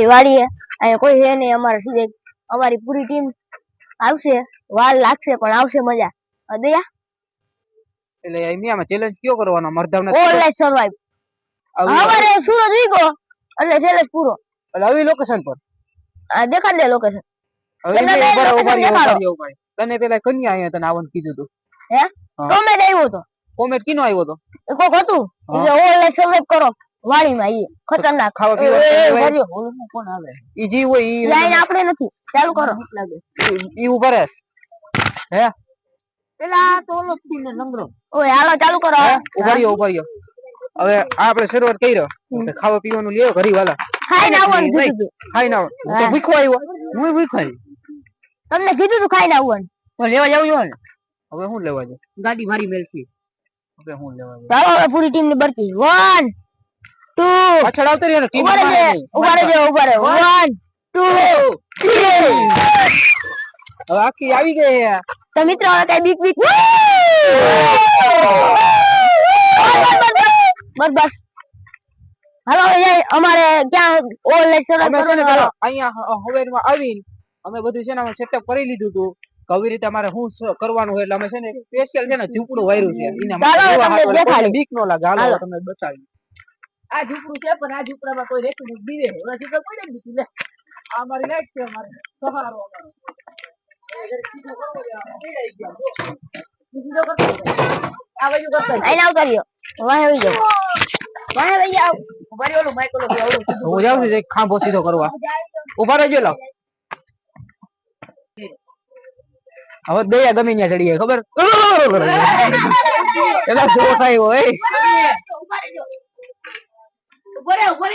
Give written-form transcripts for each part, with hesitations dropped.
વાડીએ અહીંયા કોઈ છે નહીં અમારે સીધે અમારી પૂરી ટીમ આવશે વાર લાગશે પણ આવશે મજા દયા એટલે ઇન્ડિયામાં ચેલેન્જ કયો કરવાનો મરધાવના ઓનલાઈન સર્વાઈવ અમારે સૂરજ ઉગ્યો એટલે ચેલેન્જ પૂરો એટલે આવી લોકેશન પર આ દેખાડ દે લોકેશન તને પેલા કન્યા અહીંયા તને આવવાનું કીધું હતું હે કોમેન્ટ આવ્યો તો કોમેન્ટ કીનો આવ્યો તો કોક હતું એટલે ઓનલાઈન સર્વાઈવ કરો વાડીમાં ઈ ખતરનાક ખાવા પીવા કોણ આવે ઈ જી હોય ઈ લાઈન આપણે નથી ચાલુ કરો લાગે ઈ ઉપર હે પેલા તો ઓલો ને લંગરો ઓય હાલો ચાલુ કરો ઉભા રહ્યો હવે આપણે શરૂઆત કર્યો ખાવા પીવાનું લ્યો ઘરી વાલા ખાઈને આવવાનું કીધું ખાઈને આવ તો ભૂખો આવ્યો હું ભૂખો આવ્યો તમને કીધું તું ખાઈને આવવાનું તો લેવા જાવ જો ને હવે હું લેવા જાવ ગાડી મારી મેલથી હવે હું લેવા જાવ ચાલો હવે પૂરી ટીમ ની બરતી 1 2 પાછળ આવતો રહ્યો ને ટીમ ઉભા રહે 1 2 3 હવે આખી આવી ગઈ તો મિત્રો હવે કઈ બીક બસ બસ હાલો અમારે ક્યાં ઓનલાઈન સર્વર અહીંયા હવેરમાં આવીને અમે બધું છે ને અમે સેટઅપ કરી લીધું હતું કઈ રીતે અમારે શું કરવાનું એટલે અમે છે ને સ્પેશિયલ છે ને ઝૂંપડું વાયરું છે એના બીક નો લાગે હાલો તમે બતાવી આ ઝૂંપડું છે પણ આ ઝૂંપડામાં કોઈ રહેતું નથી બીવે ઓલા ઝૂંપડા કોઈ નથી બીતું લે આ મારી લાઈટ છે અમારે સહારો અમારો ખાંભો સીધો કરવા ઉભા રહેજો લાવ હવે દયા ગમે ત્યાં ચડીએ ખબર એલા જોર આવ્યો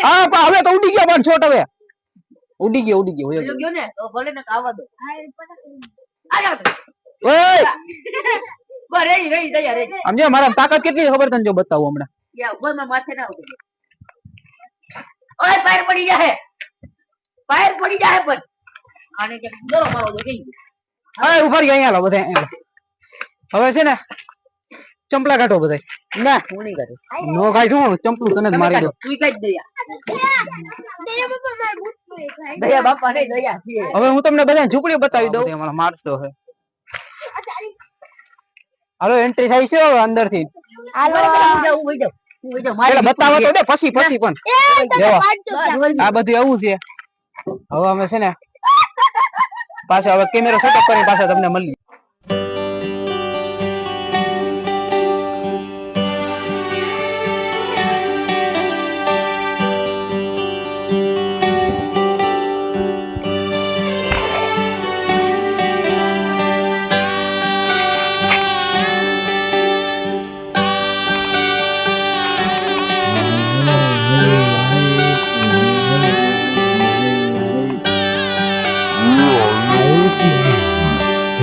હા હવે તો ઉડી ગયો પણ છોટ હવે ઉડી ગયો ને તો ભલે ને આવવા દો સમજે મારા તાકાત કેટલી ખબર તને જો બતાવું હમણાં માથે ના ઓય પાયર પડી જાય પણ આને કે દરો મારો દો કઈ હા ઉભા રહી અહીંયા લો બધા હવે છે ને ચંપલા કાઢો બધા ના હું નહીં કાઢું નો કાઢું ચંપલું તને જ મારી દો તું કાઢ દયા બાપા ને દયા હવે હું તમને બધા ઝૂંપડીઓ બતાવી દઉં અમારો મારતો હે હાલો એન્ટ્રી થાય છે હવે અંદર થી હાલો હું બતાવો તો દે પછી પણ આ બધું આવું છે હવે અમે છે ને પાછા હવે કેમેરો સેટઅપ કરીને પાછા તમને મળીએ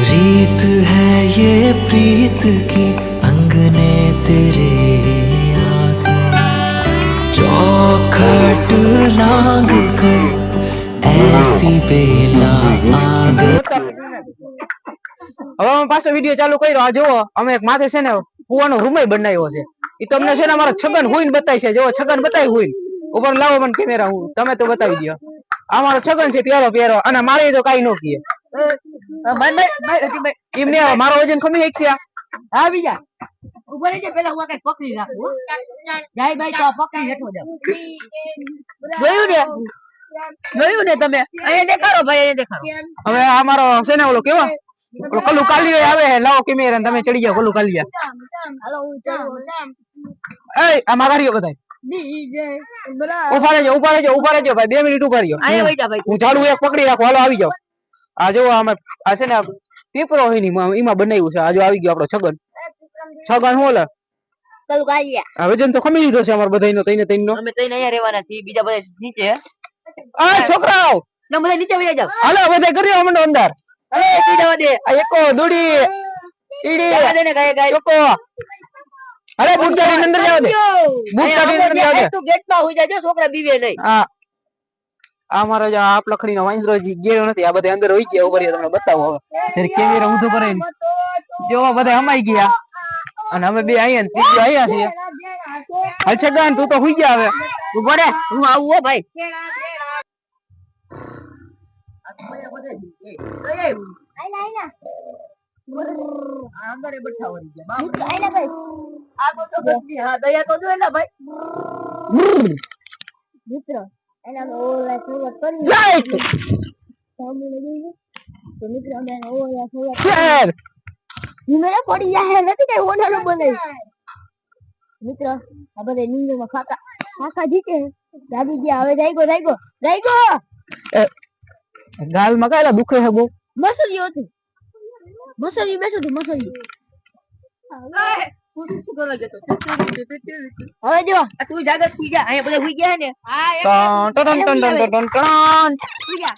रीत है ये प्रीत की अंगने तेरे आगे चौखट लांग कर ऐसी बेला आगे હવે અમે પાછો વિડિયો ચાલુ કર્યો આ જુઓ અમે એક માથે છે ને કુવાનો રૂમ બનાવ્યો છે ઈ તમને છે ને અમારો છગન હુઈન બતાવી છે જો છગન બતાવી હુઈન ઉપર લાવો મને કેમેરા હું તમે તો બતાવી દયો આ મારો છગન છે પ્યારો અને મારે તો કાઈ નો કીએ એમને મારો વજન ખમી એક છે આવી જા ઉપર જે પેલા હું કઈ પકડી રાખું જાય ભાઈ તો પકડી હેઠો જાવ જોયું ને તમે અહીંયા દેખાડો ભાઈ અહીંયા દેખાડો હવે આ મારો છે ને ઓલો કેવો ઓલો કલ્લુ કાલિયો આવે લાવો કેમેરા તમે ચડી જાવ કલ્લુ કાલિયા હાલો હું ચડું એ આ માગારીઓ બધાય ઉભા રહેજો ભાઈ 2 મિનિટ ઉભા રહ્યો હું ઝાડુ એક પકડી રાખો હાલો આવી જાવ આ જો આ છે ને પીપરો હોય ની એમાં બનાવ્યું છે આ જો આવી ગયો આપણો છગન હું ઓલા કલ્લુ કાલિયા આ વજન તો ખમી લીધો છે અમાર બધાયનો તઈને અમે તઈને અહીંયા રહેવાના છીએ બીજા બધા નીચે આ છોકરાઓ ના બધા નીચે વયા જાવ હાલો બધા કર્યો અમને અંદર અરે સીધા દે આ એકો દોડી ઈડી દે ને ગાય ચોકો અરે બૂટ કાઢીને અંદર જાવ દે બૂટ કાઢીને અંદર જાવ દે તું ગેટમાં હોઈ જાજો છોકરા બીવે નહીં આ મારો જો આપ લખડીનો વાંદરોજી ગેયો નથી આ બધા અંદર હોઈ ગયા ઉપર તમને બતાવો હવે જરી કેમેરા ઊંધો કરીને જો બધા હમાઈ ગયા અને અમે બે અહીંયા ત્રીજો અહીંયા છીએ હાલ છગન તું તો હોઈ ગયા હવે ઉભો રે હું આવું હો ભાઈ આયલા અંદર એ બઠા વળી ગયા મિત્ર આયલા ભાઈ આ તો ગસ્તી હા દયા તો જો એલા ભાઈ મિત્ર એના ઓલા શરૂઆત કરી લાઈક સામે લઈ તો મિત્ર અમે ઓલા શરૂઆત શેર નિમેરા પડી જાય નથી કઈ ઓનાનું બનાવી મિત્ર આ બધા નિંદમાં ખાકા જીતે દાદી ગયા હવે જાઈગો ગાલ માં કાયલા દુખે છે બહુ મસલી હતું મસલી બેઠું હતું મસલી હવે જો તું જાગત સુઈ જા અહીંયા બધા સુઈ ગયા ને હા ton ton ton ton ton સુઈ જા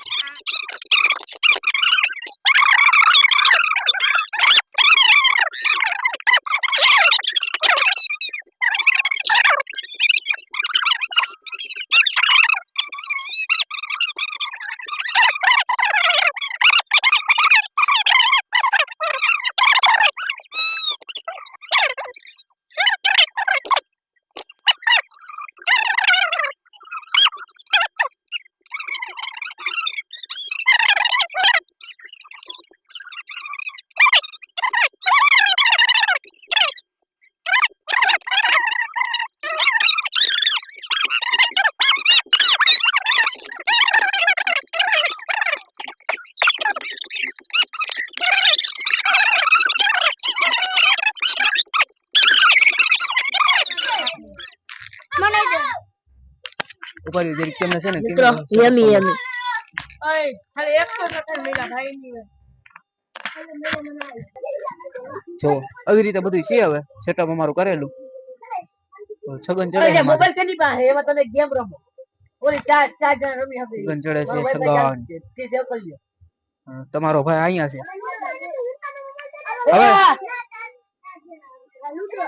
ઉપર જરી કેમ છે ને મિત્રો યમી ઓય ખાલી એક તો નકર મેલા ભાઈ ની જો આવી રીતે બધું છે હવે સેટઅપ અમારું કરેલું છગન ચડે છે મોબાઈલ કેની પાસે એમાં તમે ગેમ રમો ઓલી ચાર જણ રમી હતી છગન ચડે છે છગન તે સેવ કરી લ્યો તમારો ભાઈ અહીંયા છે હવે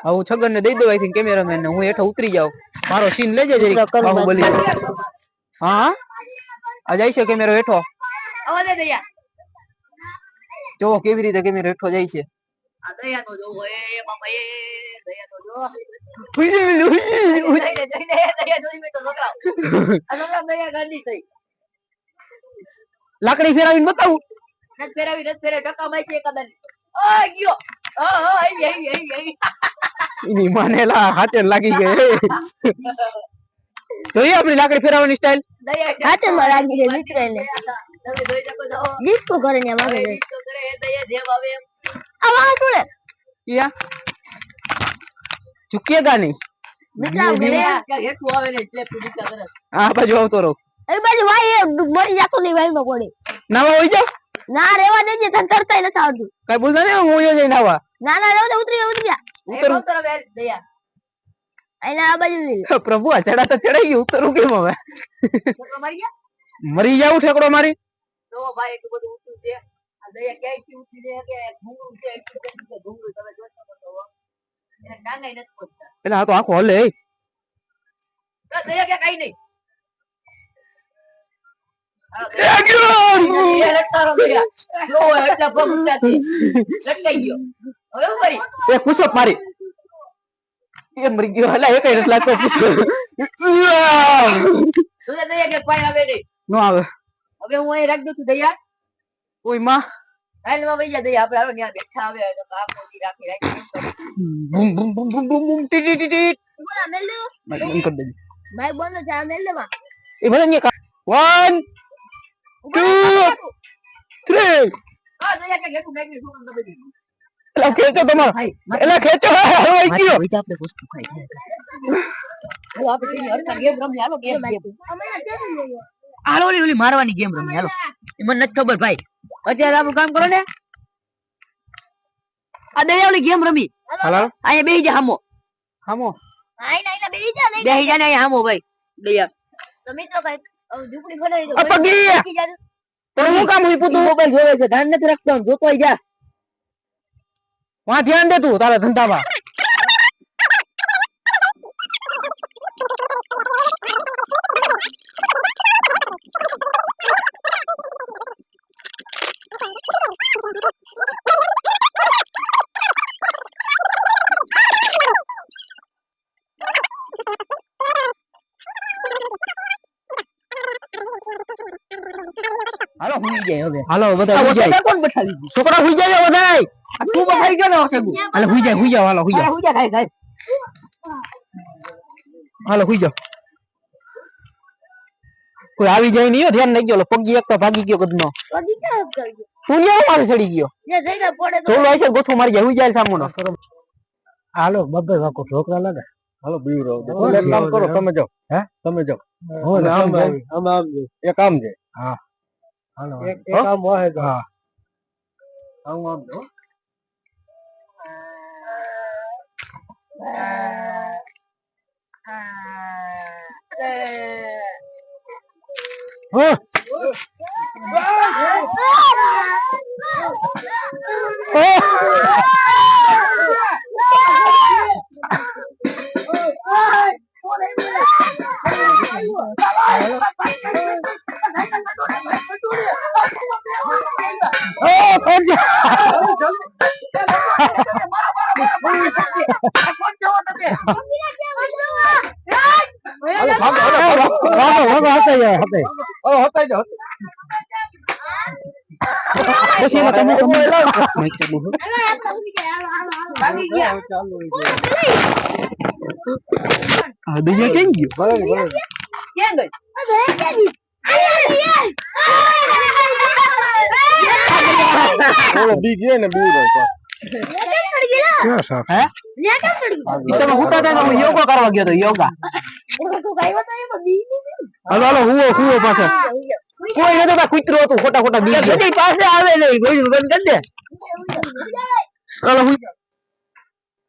હું છગન ને દઈ દઉં આઈ થિંક કેમેરામેન ને હું હેઠો ઉતરી જાઉં મારો સીન લેજે જરી બાહુબલી હા આ જાય છે કેમેરો હેઠો આવા દે દયા જો કેવી રીતે કેમેરો હેઠો જાય છે આ દયા તો જો એ બાપા એ દયા તો જો લાકડી ફેરવીને બતાવું નથી ફેરવી ટકા માઈ કદાચ આ ગયો એની માનેલા હાથે લાગી ગઈ જોઈએ આપણી લાકડી ફેરવવાની સ્ટાઈલ હાથે માં લાગી ગઈ મિત્ર એને ડિસ્કો કરે ને માગે ડિસ્કો કરે એ દયા જેવ આવે એમ આ વાહ તોડે યા ચૂકેગા નહીં મિત્ર ઘરે હેઠું આવે ને સ્લેપ ડીકા કરે આ બાજુ આવતો રહો એ બાજુ વાય મરી જાતો નહીં વાય માં પડે નાવા હોઈ જાવ ના રેવા દેજે તને તરતાય નથી આવતું કઈ બોલતા ને હું હોયો જઈને નાવા ના રેવા દે ઉતરી જા ઉતર દયા આઈલા આ બાજુ લે પ્રભુ આ ચડા તો ચડાઈ ગયું ઉતરું કેમ હવે મરી જાવ ઠેકડો મારી તો ભાઈ એટલું બધું ઊંચું છે આ દયા ક્યાંય ઊંચી છે કે ઘૂંઘરું છે ઘૂંઘરું તમે જોશો તો એને ડાંગાઈ નથી પહોંચતા એટલે આ તો આખો હલે દયા કે કઈ નહીં મરી ગયો હલા એક લાગતો નો આવે હવે હું અહીં રાખ દઉં છું દયા ઓય માં હાલમાં વઈ જા દયા આપણે હાલો ત્યાં બેઠા આવે તો કામ નોતી રાખી બૂમ બૂમ બૂમ બૂમ બૂમ બૂમ ટી ટી ટી બોલા મેલ દે મેં કરી દેજો ભાઈ બોલ જા મેલ દે માં એ બધા ને 1 2 3 આ દયા કે ગેટુ નાખી શું તમને બધી એલા ખેંચો તમારો એલા ખેંચો હલવાઈ ગયો આપણે વસ્તુ ખાઈ હાલો આપણે ટીવી હરતા ગેમ રમી હાલો ગેમ હાલો ઓલી મારવાની ગેમ રમી હાલો એ મને નથી ખબર ભાઈ અત્યારે આપણું કામ કરો ને આ દયા ઓલી ગેમ રમી હાલો અહીંયા બેહી જા હામો આઈલા બેહી જા નહીં બેહી જા ને અહીંયા હામો ભાઈ દયા તો મિત્રો કઈ ઝૂંપડી બનાવી દો પગી તો હું કામ હોય પુતું મોબાઈલ જોવે છે ધ્યાન નથી રાખતો જોતો જા વહાં ધ્યાન દે તું તારા ધંધામાં હાલો હુઈ જાય હવે હાલો બધા હુઈ જાય કોણ બઠાવી ગયું છોકરા હુઈ જાય બધાય આ તું બઠાઈ ગયો ને ઓસેગુ હાલો હુઈ જાવ હાલો હુઈ જાવ ગાય હાલો હુઈ જાવ કોઈ આવી જાય નહીં ધ્યાન નહીં ગયો પગી એક તો ભાગી ગયો કદનો પગી ક્યાં કરી ગયો તું ન્યા મારે ચડી ગયો જે જઈને પડે તો થોડો આશે ગોથો મારી જાય હુઈ જાય સામુનો હાલો બબ્બે વાકો છોકરા લાગે હાલો બીવ રહો એક કામ કરો તમે જાઓ હે તમે જાઓ હું આમ આમ એક કામ છે હાલો એક કામ હોય તો હા આમ આમ જાઓ હા પછી એમાં તમે બીજા કેમ ગયો બોલો બી ગયે ને બીવ રહો તમે હુતા હતા તો યોગા કરવા ગયો તો યોગા હાલો હાલો હુવો પાછો કોઈ નતો તા કૂતરો હતું ખોટા ખોટા બી ગયો પાસે આવે નહીં કોઈ બંધ કરી દે હાલો હુઈ જાવ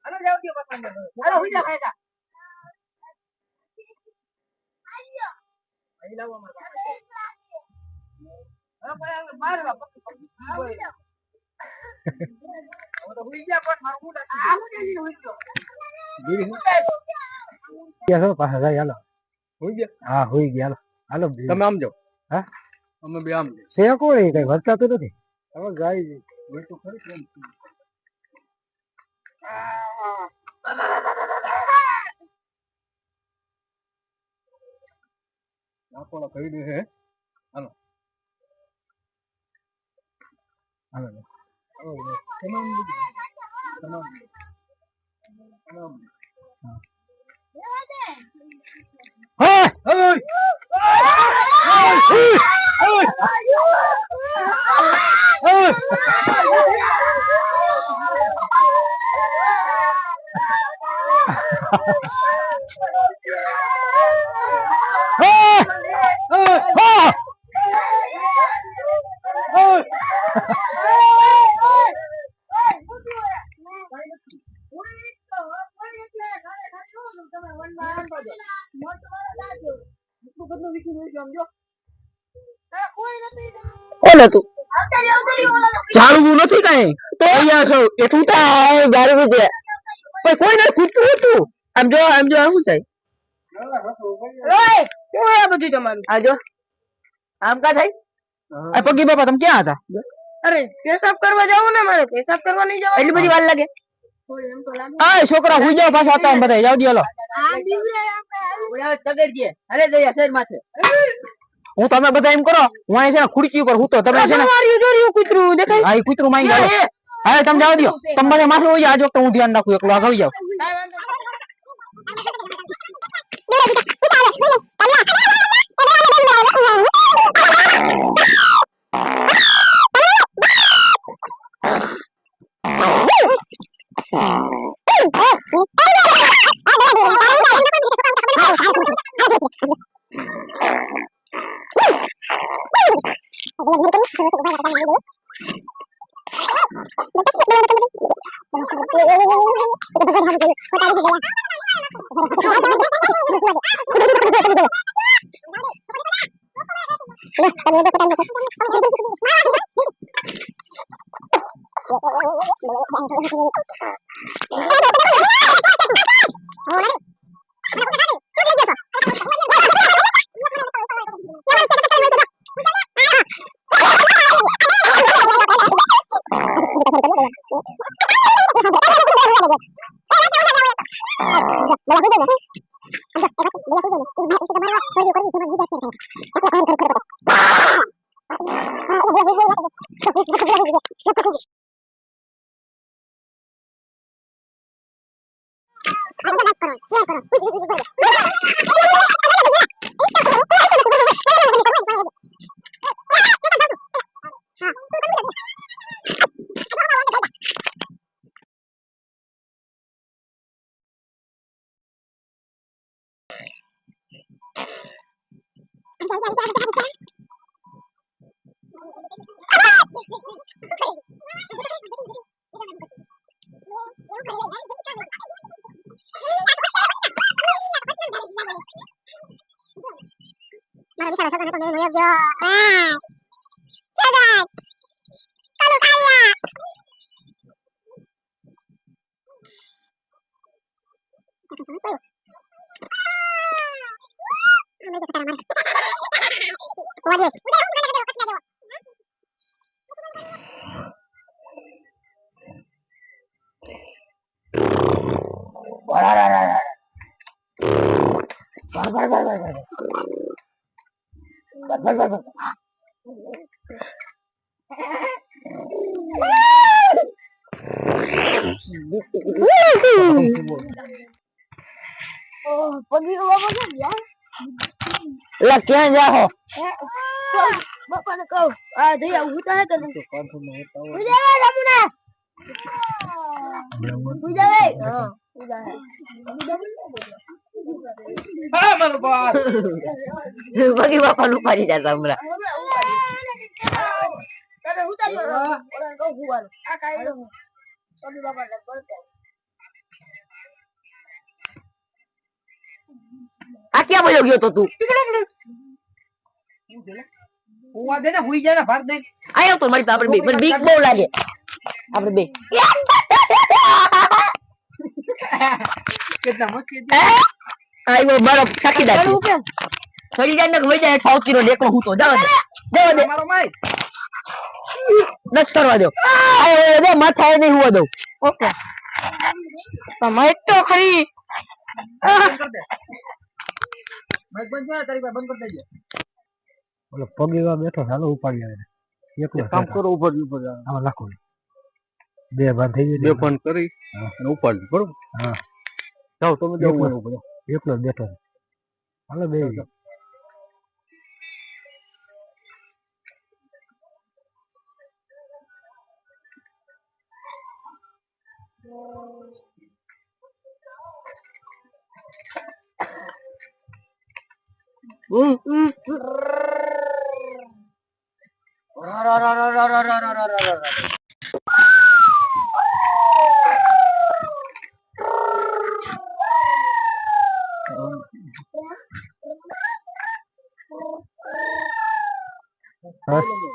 હાલો જાવ દો પાછા હાલો હુઈ જા ખાયગા આઈ લાવો માર હવે મારવા તો હુઈ ગયા પણ મારું મૂડ કેસો પાછા જાય હાલો હોઈ ગયા હા હોઈ ગયા હાલો તમે આમ જાઓ હા અમે બે આમ જાઓ છે કોણ કઈ વર્તાતું નથી હવે ગાય બેઠું ખરી કેમ આપણો કહી દે હે હાલો હાલો તમામ તમામ તમામ હા કોણ હતું જાણવું નથી કઈ તો અહીંયા છો એટલું તો ગાડી છે પણ કોઈ ને કૂતરું હતું આમ જો શું થાય ઓય શું આ બધું તમારું આ જો આમ કા થાય આ પગી બાપા તમે ક્યાં હતા અરે પેશાબ કરવા જાવું ને મારે પેશાબ કરવા નહીં જવાનું એટલી બધી વાર લાગે આ છોકરા હુઈ જાવ પાછા હતા બધા જાવ દિયો લો અરે જયા શેર માથે હું તમે બધા એમ કરો હું અહીં છે ને ખુરચી ઉપર હૂતો તમે છે ને કૂતરું દેખાય હા કૂતરું માંગી જાવ હા તમે જાવ દિયો તમે બધા માથે હોય આજ વખતે હું ધ્યાન રાખું એકલો આગળ જાવ પગીનો બાપા કેમ ગયા? એટલે ક્યાં જાહો? બાપાને કહું આ જઈ આવું હું તો હે તને પૂજા વે રમુના પૂજા વે પૂજા હે હા મારો બાપ બગી બાપા લુપાડી જતા હમણાં તને ઉતારી ઓલા કહું હુવાનું આ કાઈ પગી બાપાને બોલતે આ ક્યાં બોલ્યો ગયો તો તું હુવા દે ને હુઈ જાય ને ભાર દે આયો તો મારી આપણે બે મને બીક બહુ લાગે આપણે બે કેટલા મસ્તી આયો બરફ છાકી દાખી ફરી જાય ને વઈ જાય 6 કિલો એકલો હું તો જાવ દે મારો માઈ નસ કરવા દો આયો દે માથાએ નહીં હુવા દો ઓકે તમારે તો ખરી બંધ કર તારી પાસે બંધ કરી દેજે ઓલો પગીવા બેઠો હાલો ઉપાડી આવે એકલો કામ કરો ઉપર આમાં નાખો બે ભાન થઈ બે જાય ફોન કરી અને ઉપાડી બરોબર હા જાઓ તમે જાઓ ઉપર એકલો જ બેઠો હાલો બે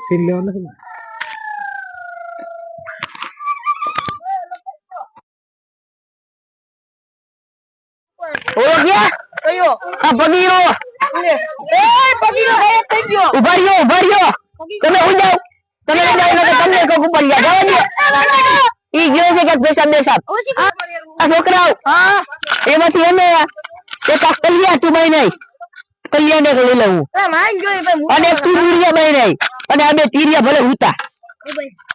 સીલ લેવા નથી ને ઓ ગયા કયો આ પગીરો એ પગીરો ગાયબ થઈ ગયો ઉભા રહ્યો તમે ઉઈ જાવ તમે ઉઈ જાવ એટલે તમને કોક ઉપર ગયા જવા દે ઈ ગયો છે કે પેશાબ બેસાબ આ છોકરાઓ હા એમાંથી એને એક આ કલિયા તું બઈ નહીં કલિયાને લઈ લેવું અરે મારી જોઈ ભાઈ અને એક તીરિયા બઈ નહીં અને આ બે તીરિયા ભલે હુતા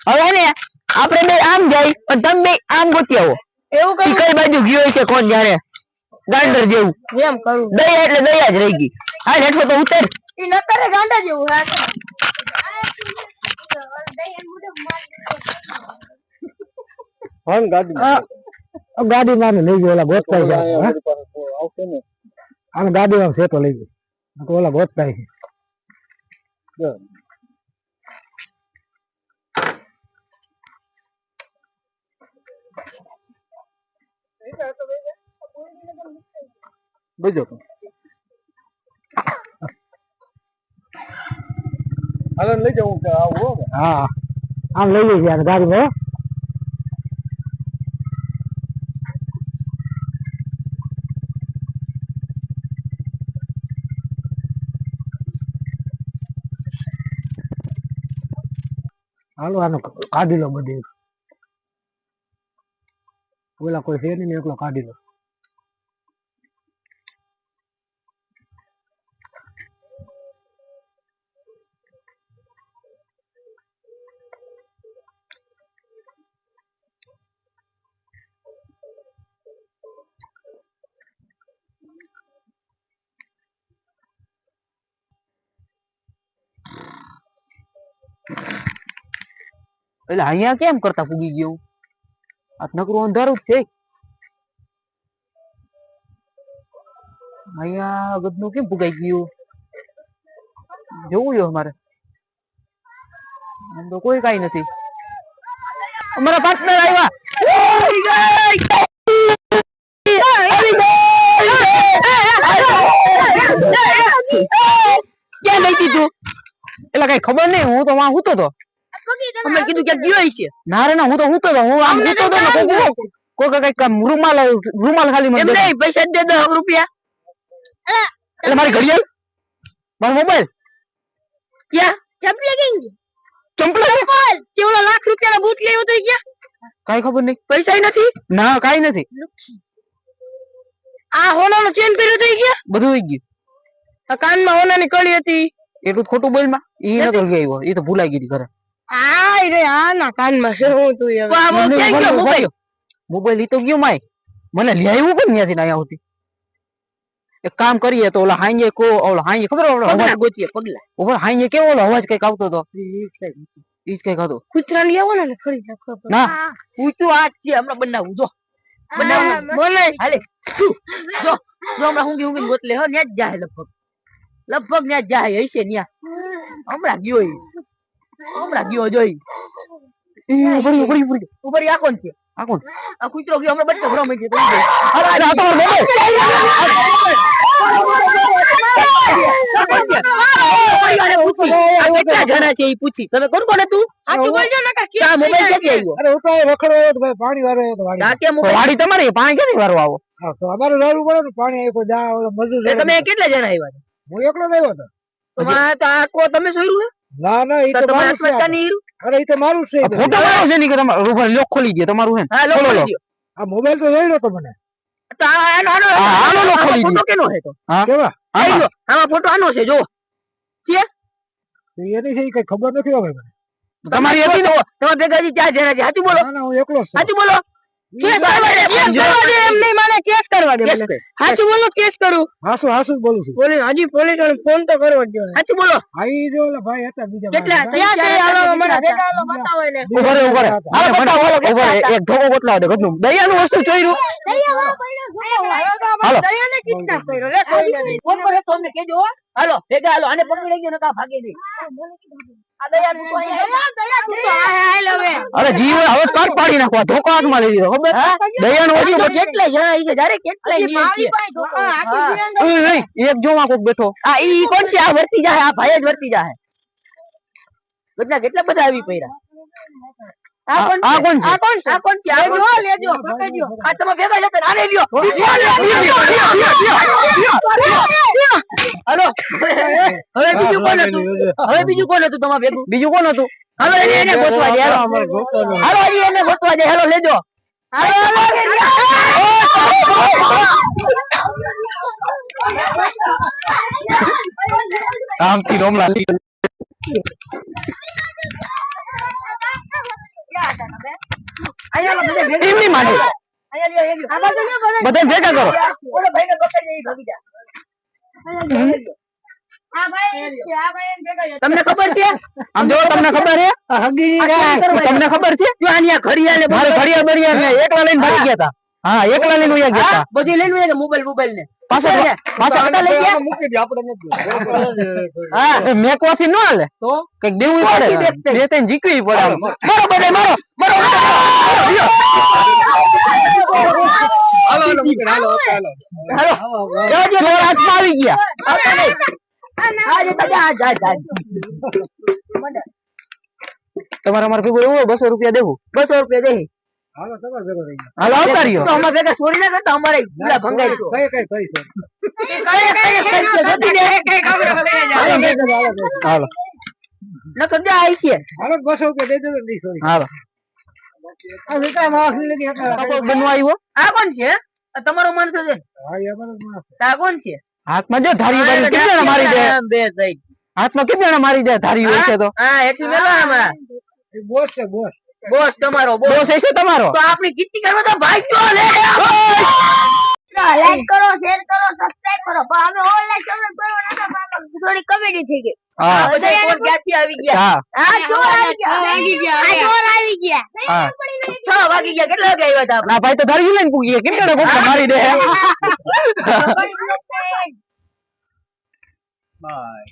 હવે ને આપણે બે આમ જાય પણ તમે બે આમ ગોતી આવો એવું ઈ કઈ બાજુ ગયો છે કોણ જાણે ગાંડર જેવું એમ કરું દયા એટલે દયા જ રહી ગઈ હાલ હેઠો તો ઉતર ઈ નતરે ગાંડા જેવું હે ફોન ગાડી ગાડી માં લઈ ગયો ઓલા ગોતતા છે આવશે ને આમ ગાડી માં સેટો લઈ ગયો તો ઓલા ગોતતા છે બેજો હાલો લઈ જાઉં કે આવું હા આમ લઈ જઈએ યાર ગાડી માં હાલો આનો કાઢી લો બધી ઓલા કોઈ છે નહીં એકલો કાઢી લો એટલે અહીંયા કેમ કરતા પૂગી ગયો આ નકરું અંધારું જ છે અહીંયા ગદનું કેમ પુગાઈ ગયું જોવું જો અમારે આમ તો કોઈ કાઈ નથી અમારા પાર્ટનર આવ્યા ક્યાં ગઈ તી તું એટલે કઈ ખબર નહીં હું તો વાં હુતો તો અમે કીધું કે ગયો છે ના રે ના હું તો હુતો તો હું આમ હુતો તો ને કોઈ કઈક રૂમાલ ખાલી મને નહીં પૈસા દે 10 રૂપિયા એટલે મારી ઘડિયાળ મારો મોબાઈલ ક્યાં ચંપલે ગઈ ચંપલે કેવડો લાખ રૂપિયાના બૂટ લેવો તો ક્યાં કાઈ ખબર નહીં પૈસા નથી ના કાઈ નથી આ હોનાનો ચેન પહેર્યો તો ક્યાં બધું વઈ ગયું આ કાનમાં હોનાની કડી હતી એટલું ખોટું બોલ માં ઈ ન તો ગયો ઈ તો ભૂલાઈ ગઈ ઘરે આય રે આ ના કાનમાં છે હું તું હવે મોબાઈલ ઈ તો ગયો માય મને લઈ આવ્યું પણ ત્યાંથી ના આયા હતી એક કામ કરીએ તો ઓલા હાંજે ખબર અવાજ ગોતીએ પગલા ઉપર હાંજે કેવો ઓલો અવાજ કઈક આવતો તો ઈ જ કઈક હતો કૂતરા લઈ આવો ને ફરી નાખો ના કૂતરું આ છે હમણાં બનાવું જો બનાવું બોલે હાલે જો હમણાં હુંગી ગોતલે હો ન્યા જ જાય લગભગ ન્યા જ જાય હશે ન્યા હમણાં ગયો જોઈ ઉપર આ કોણ છે આ કૂતરો ગયો હમણાં બચ્ચો ભરો મૂકી કેટલા જણા છે એ પૂછી તમે કોણ કોણ હતું પાણી વાળો વાડી તમારી પાણી ક્યાંથી વારો આવો તો અમારે લાવવું પડે ને પાણી આવ્યું જા મજૂર તમે કેટલા જણા આવ્યા હું એકલો જ આવ્યો હતો તમે જોયું ના ના ઈ તો મારું છે અરે ઈ તો મારું છે ફોટો મારો છે ની કે તમારો રૂપર લોક ખોલી દે તમારું હે હા લોક ખોલી દે આ મોબાઈલ તો લઈ લો તો મને તો આનો લોક ખોલી દે ફોટો કેનો હે તો કેવા આમાં ફોટો આનો છે જો છે એની છે કઈ ખબર નથી હવે મને તમારી હતી ને તમાર ભેગાજી ચાર જણા છે સાચું બોલો ના ના હું એકલો છું સાચું બોલો કેસ કરવા દે એમ નહીં મને કેસ કરવા દે સાચું બોલો કેસ કરું હાસુ બોલું છું પોલીસ હજી પોલીસ ફોન તો કરવો જ જોઈએ સાચું બોલો આઈ જો ઓલા ભાઈ હતા બીજા કેટલા ક્યાં છે હાલો મને ભેગા હાલો બતાવો એને ઉભરે હાલો બતાવો ઉભરે એક ધોકો ગોતલાવ દે ગદનું દયાનું વસ્તુ ચોર્યું હાલો દયાને કિડનેપ કર્યો લે કોઈ નહીં ફોન કરે તો અમને કેજો હાલો ભેગા હાલો આને પકડી લેજો નકા ભાગે નહીં આ દયાનું તો દયા તું તો હાલ હવે અરે જીવ હવે કર પાડી નાખવા ધોકો હાથમાં લઈ લીધો ખબર દયાનું હજી કેટલા જણા છે જારે કેટલા નહીં એક જોવા કોક બેઠો આ ઈ કોણ છે આ વર્તી જાય આ ભાઈ જ વર્તી જાય કેટલા બધા આવી પૈરા આ કોણ છે લેજો પકડજો આ તમે ભેગા જતા આને લ્યો હાલો હવે બીજું કોણ હતું તમારે ભેગું બીજું કોણ હતું હાલો એને ગોતવા દે હાલો એને ગોતવા દે હાલો લેજો કામથી રોમલા એમની માટે બધા ભેગા કરો તમને ખબર છે આમ જો તમને ખબર છે તમને ખબર છે ઘડિયાળ મારે ઘડિયાળ બરિયાળ ને એકલા લઈને ભાગી ગયા હતા હા એકલા લઈને ગયા હતા બધી લઈને ગયા મોબાઈલ ને પાછા લઈ ગયા મૂકી દે આપણે નથી હા મેકવાથી ન હાલે તો કઈક દેવું પડે બે ત્રણ જીકવી પડે મારો બધે મારો આવી ગયા તમારે અમારે ભેગું એવું 200 રૂપિયા દેવું 200 રૂપિયા દે હાલો તમારે ભેગો રહી ગયા હાલો આવતા રહ્યો તો અમારે ભેગા છોડી ના કરતા અમારે પૂરા ભંગાઈ છો હાલો નકર દે આઈ છે હાલો 200 રૂપિયા દે દે નહીં સોરી હાલો આ લેતા માસ લઈ ગયા બનવા આવ્યો આ કોણ છે તમારો માણસ છે હા એ અમારો માણસ આ કોણ છે હાથમાં જો ધારી કેટલા મારી દે બે થઈ હાથમાં કેટલા મારી દે ધારી હોય છે તો હા એટલી મેલો આમાં બોસ છે બોસ તમારો બોસ છે તમારો તો આપણી કીર્તિ કરવા તો ભાઈ જો લે લાઈક કરો શેર કરો સબસ્ક્રાઇબ કરો પણ અમે ઓનલાઈન ચેનલ પર નતા થોડી કોમેડી થઈ ગઈ હા ક્યાંથી આવી ગયા હા આ ચોર આવી ગયા આ ચોર આવી ગયા હા 6 વાગી ગયા કેટલા વાગે આવ્યા હતા ના ભાઈ તો ધરી લઈને પૂગી કેમ કે કોક મારી દે આપણે બાય